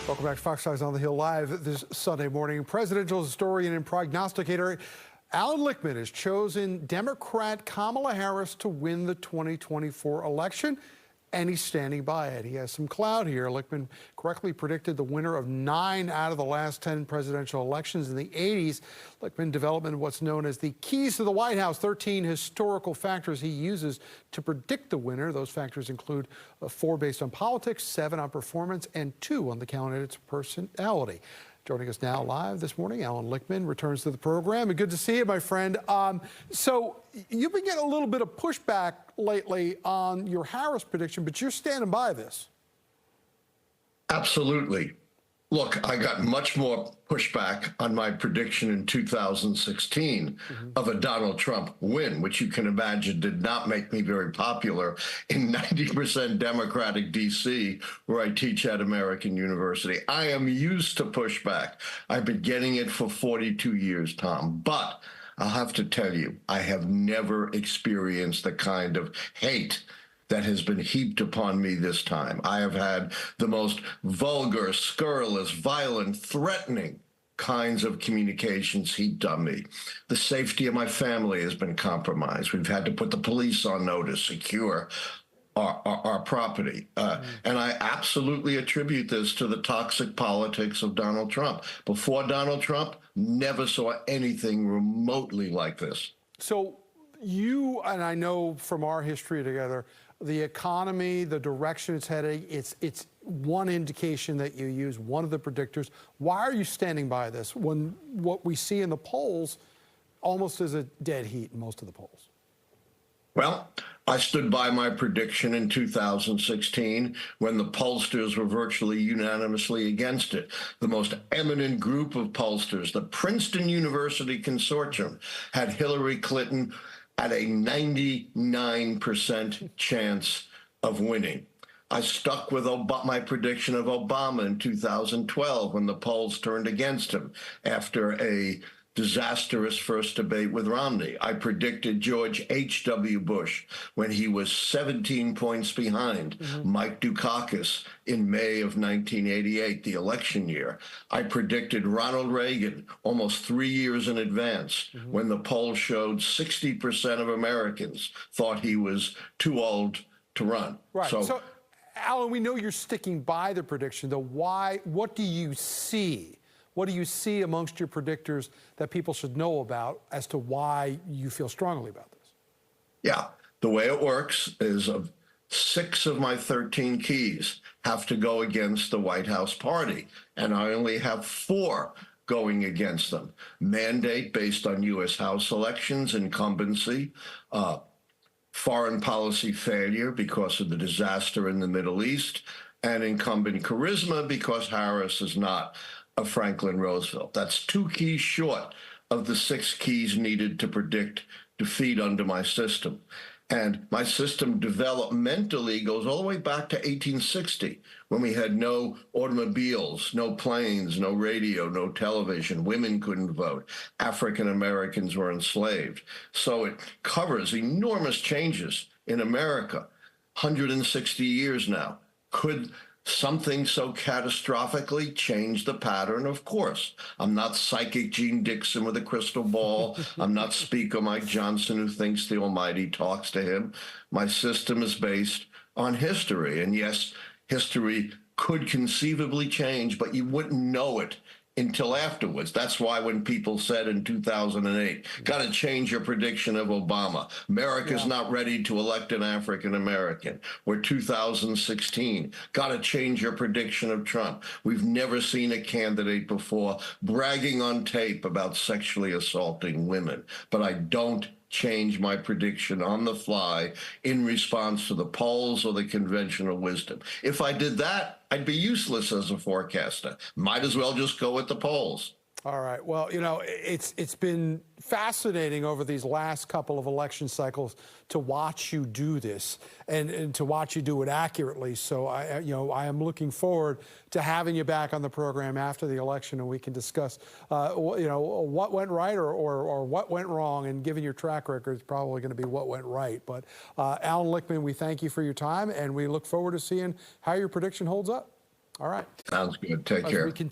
Welcome back to Fox Eyes on the Hill Live this Sunday morning. Presidential historian and prognosticator Allan Lichtman has chosen Democrat Kamala Harris to win the 2024 election, and he's standing by it. He has some clout here. Lichtman correctly predicted the winner of 9 out of the last 10 presidential elections in the 80s. Lichtman developed what's known as the keys to the White House, 13 historical factors he uses to predict the winner. Those factors include 4 based on politics, 7 on performance, and 2 on the candidate's personality. Joining us now live this morning, Allan Lichtman returns to the program. And good to see you, my friend. So you've been getting a little bit of pushback lately on your Harris prediction, but you're standing by this. Absolutely. Look, I got much more pushback on my prediction in 2016 of a Donald Trump win, which you can imagine did not make me very popular in 90% Democratic D.C., where I teach at American University. I am used to pushback. I've been getting it for 42 years, Tom. But I'll have to tell you, I have never experienced the kind of hate that has been heaped upon me this time. I have had the most vulgar, scurrilous, violent, threatening kinds of communications heaped on me. The safety of my family has been compromised. We've had to put the police on notice, secure our property. And I absolutely attribute this to the toxic politics of Donald Trump. Before Donald Trump, never saw anything remotely like this. So you, and I know from our history together, the economy, the direction it's heading, it's one indication that you use, one of the predictors. Why are you standing by this when what we see in the polls almost is a dead heat in most of the polls? Well, I stood by my prediction in 2016 when the pollsters were virtually unanimously against it. The most eminent group of pollsters, the Princeton University Consortium, had Hillary Clinton at a 99% chance of winning. I stuck with my prediction of Obama in 2012 when the polls turned against him after a disastrous first debate with Romney. I predicted George H.W. Bush when he was 17 points behind Mike Dukakis in May of 1988, the election year. I predicted Ronald Reagan almost 3 years in advance when the polls showed 60% of Americans thought he was too old to run. Right. So Allan, we know you're sticking by the prediction, though. Why? What do you see? What do you see amongst your predictors that people should know about as to why you feel strongly about this? Yeah, the way it works is 6 of my 13 keys have to go against the White House party, and I only have 4 going against them. Mandate based on U.S. House elections, incumbency, foreign policy failure because of the disaster in the Middle East, and incumbent charisma because Harris is not of Franklin Roosevelt. That's 2 keys short of the 6 keys needed to predict defeat under my system. And my system developmentally goes all the way back to 1860, when we had no automobiles, no planes, no radio, no television. Women couldn't vote. African Americans were enslaved. So it covers enormous changes in America. 160 years now. Could something so catastrophically change the pattern? Of course. I'm not psychic Gene Dixon with a crystal ball. I'm not Speaker Mike Johnson who thinks the Almighty talks to him. My system is based on history. And yes, history could conceivably change, but you wouldn't know it until afterwards. That's why when people said in 2008, got to change your prediction of Obama. America's not ready to elect an African American. We're 2016. Got to change your prediction of Trump. We've never seen a candidate before bragging on tape about sexually assaulting women. But I don't change my prediction on the fly in response to the polls or the conventional wisdom. If I did that, I'd be useless as a forecaster. Might as well just go with the polls. All right. Well, you know, it's been fascinating over these last couple of election cycles to watch you do this and to watch you do it accurately. So I am looking forward to having you back on the program after the election, and we can discuss what went right or what went wrong. And given your track record, it's probably going to be what went right. But Allan Lichtman, we thank you for your time, and we look forward to seeing how your prediction holds up. All right. Sounds good. Take As care. we continue